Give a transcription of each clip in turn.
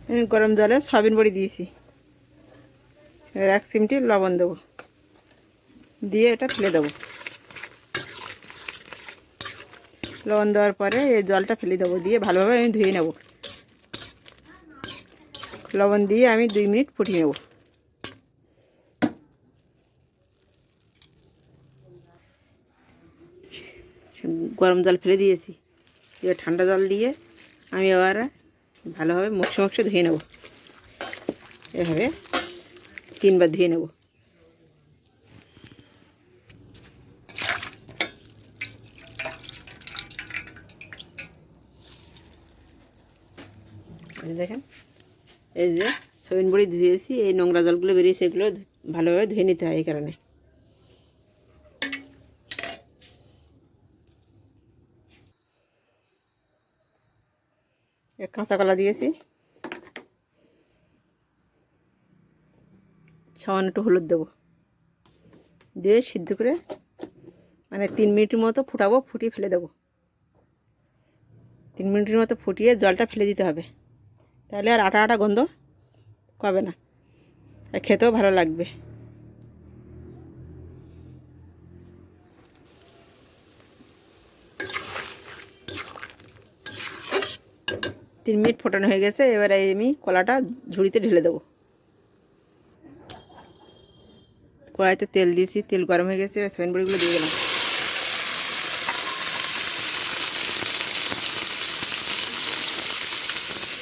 আমি গরম জলে সয়াবিন বড়ি দিয়েছি, এবার 1 চিমটি লবণ দেবো, দিয়ে এটা ফেলে দেবো। লবণ দেওয়ার পরে এই জলটা ফেলে দেবো, দিয়ে ভালোভাবে আমি ধুয়ে নেব। লবণ দিয়ে আমি 2 মিনিট ফুটিয়ে নেব। গরম জল ফেলে দিয়েছি, এবার ঠান্ডা জল দিয়ে আমি আবার ভালোভাবে মশে ধুয়ে নেব। এভাবে 3 বার ধুয়ে নেব। দেখেন, এই যে সয়াবিন বড়ি ধুয়েছি, এই নোংরা জলগুলো বেরিয়েছে, এগুলো ভালোভাবে ধুয়ে নিতে হয়। এই কারণে কাঁচা কলা দিয়েছি, সামান্য একটু হলুদ দেবো, দিয়ে সিদ্ধ করে মানে 3 মিনিটের মতো ফুটাবো, ফুটিয়ে ফেলে দেবো। 3 মিনিটের মতো ফুটিয়ে জলটা ফেলে দিতে হবে, তাহলে আর আটা আটা গন্ধ কবে না, আর খেতেও ভালো লাগবে। 3 মিনিট ফোটানো হয়ে গেছে, এবারে আমি কলাটা ঝুড়িতে ঢেলে দেবো। কড়াইতে তেল দিয়েছি, তেল গরম হয়ে গেছে, সয়াবিন বড়িগুলো দিয়ে দিলাম।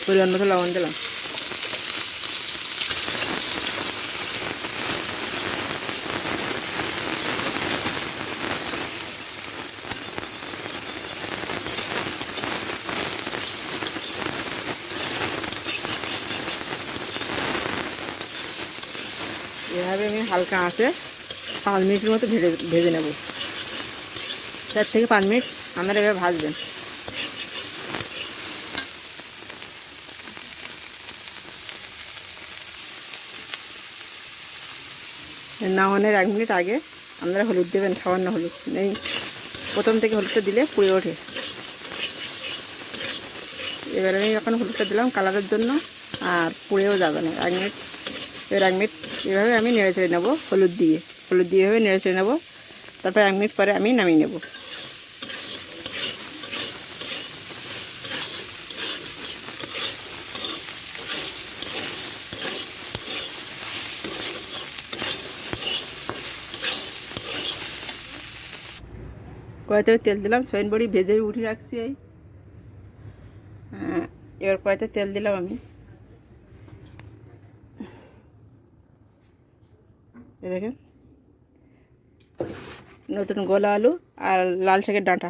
পরিমাণ মতো লবণ দিলাম। এভাবে আমি হালকা আঁচে 5 মিনিটের মতো ভেজে নেব। 4 থেকে 5 মিনিট আপনারা এভাবে ভাজবেন। নামানোর 1 মিনিট আগে আপনারা হলুদ দেবেন, সামান্য হলুদ নেই, প্রথম থেকে হলুদটা দিলে পুড়ে ওঠে। এবারে আমি এখন হলুদটা দিলাম কালারের জন্য, আর পুড়েও যাবে না। 1 মিনিট, এবার 1 মিনিট এভাবে আমি নেড়ে চেড়ে নেবো, হলুদ দিয়ে এভাবে নেড়ে চেড়ে নেবো। তারপর 1 মিনিট পরে আমি নামিয়ে নেব। কড়াইতে তেল দিলাম, সয়াবিন বড়ি ভেজে উঠিয়ে রাখছি। এবার কড়াইতে তেল দিলাম আমি, দেখেন নতুন গোলা আলু আর লাল শাকের ডাঁটা।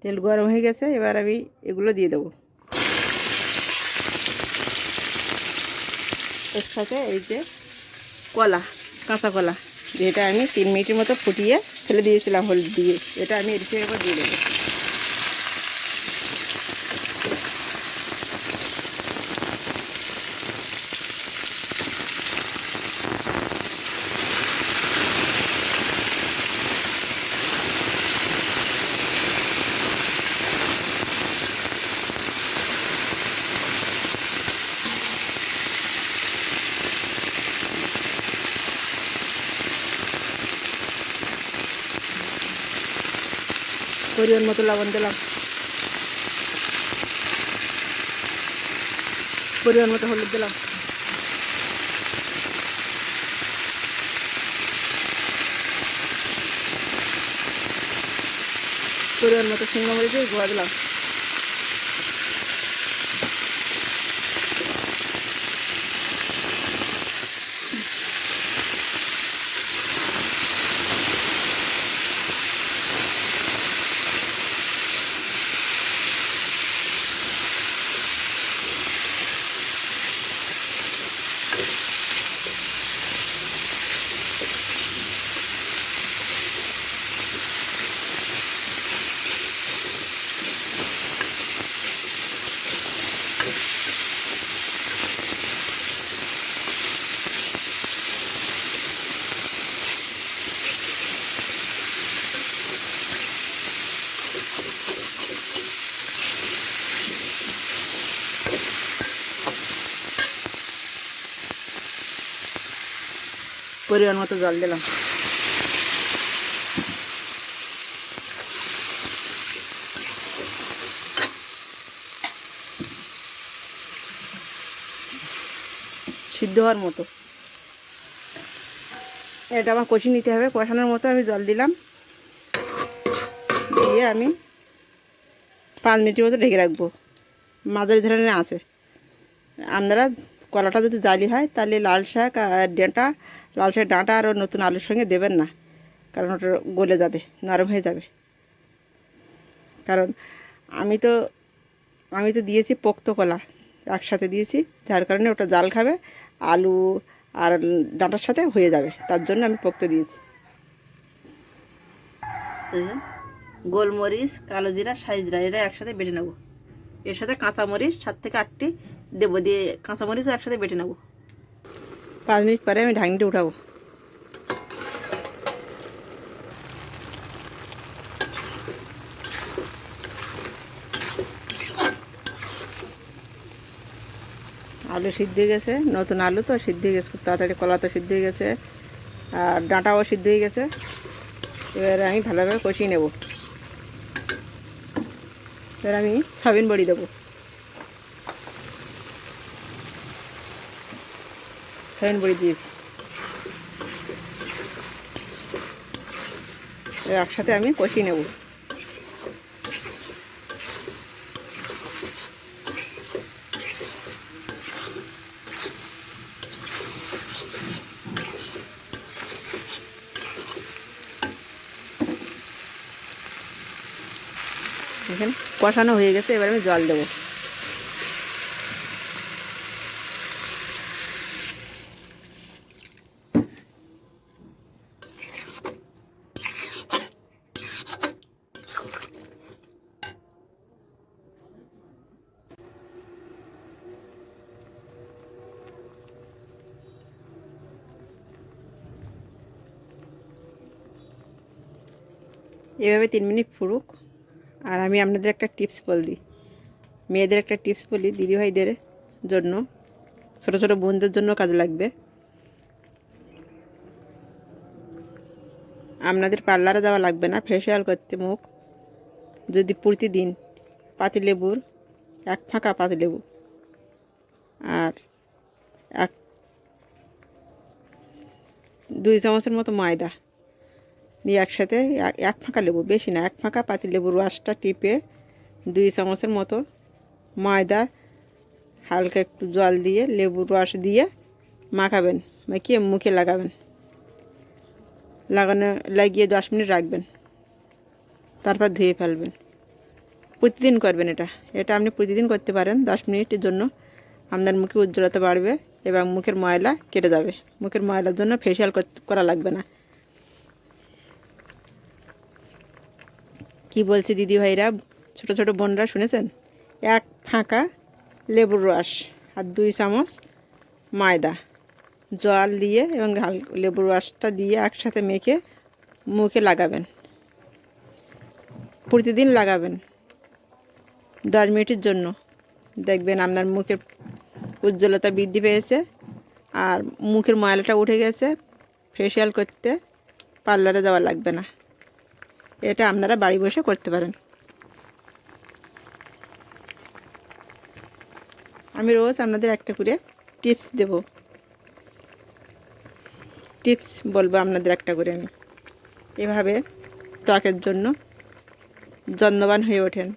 তেল গরম হয়ে গেছে, এবার আমি এগুলো দিয়ে দেবো। এর সাথে এই যে কলা, কাঁচা কলা, যেটা আমি 3 মিনিটের মতো ফুটিয়ে ফেলে দিয়েছিলাম হলুদ দিয়ে, এটা আমি এর উপর দিয়ে দেবো। পরিমাণ মতো লবণ দিলাম, পরিমাণ মতো হলুদ দিলাম, পরিমাণ মতো শুকনো মরিচের গুঁড়া দিলাম। পরিমাণ মতো জল দিলাম। সিদ্ধ হওয়ার মতো এটা আমার কষিয়ে নিতে হবে। কষানোর মতো আমি জল দিলাম, দিয়ে আমি 5 মিনিটের মতো ঢেকে রাখবো। মাঝারি ধরনের আছে। আপনারা কলাটা যদি জালি হয় তাহলে লাল শাক আর লাল শাকের ডাঁটা আর নতুন আলুর সঙ্গে দেবেন না, কারণ ওটা গলে যাবে, নরম হয়ে যাবে। কারণ আমি তো দিয়েছি পোক্ত কলা একসাথে দিয়েছি, যার কারণে ওটা জাল খাবে, আলু আর ডাঁটার সাথে হয়ে যাবে, তার জন্য আমি পোক্ত দিয়েছি। গোলমরিচ, কালো জিরা, সাই জিরা এটা একসাথে বেটে নেবো। এর সাথে কাঁচামরিচ 7 থেকে 8টি দেবো, দিয়ে কাঁচামরিচও একসাথে বেটে নেবো। 5 মিনিট পরে আমি ঢাকনিটা উঠাবো। আলু সিদ্ধ হয়ে গেছে, নতুন আলু তো সিদ্ধ হয়ে গেছে খুব তাড়াতাড়ি, কলা তো সিদ্ধ হয়ে গেছে, আর ডাঁটাও সিদ্ধ হয়ে গেছে। এবার আমি ভালোভাবে কষিয়ে নেব। এবার আমি সয়াবিন বড়ি দেবো। সয়াবিন বড়ি দিয়েছি, এবার একসাথে আমি কষিয়ে নেব। দেখেন কষানো হয়ে গেছে, এবার আমি জল দেবো। এভাবে 3 মিনিট ফুরুক। আর আমি আপনাদের একটা টিপস বলি, মেয়েদের একটা টিপস বলি, দিদিভাইদের জন্য, ছোটো ছোটো বোনদের জন্য কাজে লাগবে। আপনাদের পার্লারে যাওয়া লাগবে না ফেসিয়াল করতে মুখ। যদি প্রতিদিন পাতিলেবুর 1 ফাঁকা পাতিলেবু আর 2 চামচের মতো ময়দা নিয়ে একসাথে 1 ফাঁকা লেবু, বেশি না, 1 ফাঁকা পাতিলেবুর রসটা টিপে 2 চামচের মতো ময়দা হালকা একটু জল দিয়ে লেবুর রস দিয়ে মাখাবেন, মাখিয়ে মুখে লাগাবেন। লাগিয়ে 10 মিনিট রাখবেন, তারপর ধুয়ে ফেলবেন। প্রতিদিন করবেন এটা আপনি প্রতিদিন করতে পারেন। 10 মিনিটের জন্য আপনার মুখে উজ্জ্বলতা বাড়বে এবং মুখের ময়লা কেটে যাবে। মুখের ময়লার জন্য ফেসিয়াল করা লাগবে না। কি বলছি দিদি ভাইরা, ছোটো ছোটো বোনরা, শুনেছেন? 1 ফাঁকা লেবুর রস আর 2 চামচ ময়দা জল দিয়ে এবং লেবুর রসটা দিয়ে একসাথে মেখে মুখে লাগাবেন। প্রতিদিন লাগাবেন 10 মিনিটের জন্য। দেখবেন আপনার মুখের উজ্জ্বলতা বৃদ্ধি পেয়েছে আর মুখের ময়লাটা উঠে গেছে। ফেসিয়াল করতে পার্লারে যাওয়া লাগবে না, এটা আপনারা বাড়ি বসে করতে পারেন। আমি রোজ আপনাদের একটা করে টিপস দেব, টিপস বলবো আপনাদের একটা করে। আমি এভাবে ত্বকের জন্য যত্নবান হয়ে ওঠেন।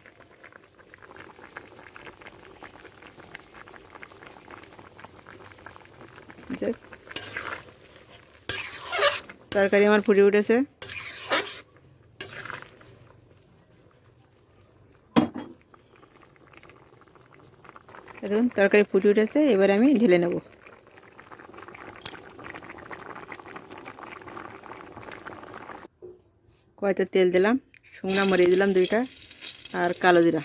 যে তরকারি আমার ফুটে উঠেছে, দেখুন তরকারি ফুটে উঠেছে। এবার আমি ঢেলে নেব। কড়াইতে তেল দিলাম, শুকনা মরিচ দিলাম 2টা আর কালো জিরা।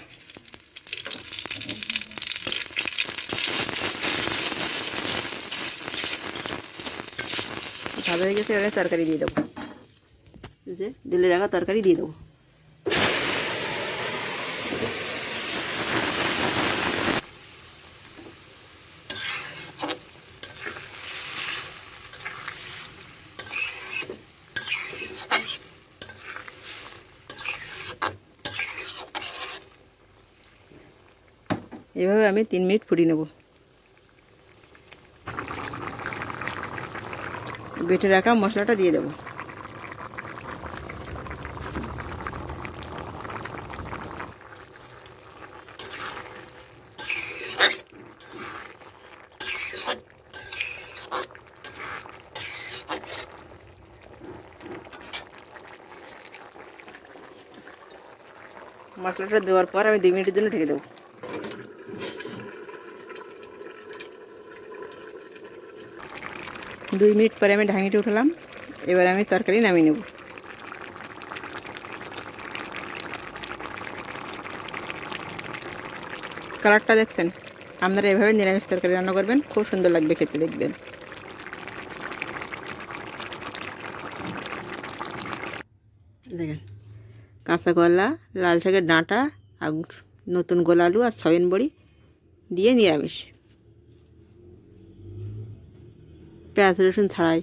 ভাজা হয়ে গেছে, এবারে তরকারি দিয়ে দেবো। যে ঢেলে রাখা তরকারি দিয়ে দেবো। এভাবে আমি 3 মিনিট ফুটিয়ে নেব। বেটে রাখা মশলাটা দিয়ে দেবো। মশলাটা দেওয়ার পর আমি 2 মিনিটের জন্য ঢেকে দেবো। দুই মিনিট পরে আমি ঢাকনিটা উঠালাম। এবার আমি তরকারি নামিয়ে নেব। কালারটা দেখছেন? আপনারা এভাবে নিরামিষ তরকারি রান্না করবেন, খুব সুন্দর লাগবে খেতে, দেখবেন। দেখেন, কাঁচা কলা, লাল শাকের ডাঁটা আর নতুন গোল আলু আর সয়াবিন বড়ি দিয়ে নিরামিষ, পেঁয়াজ রসুন ছাড়াই।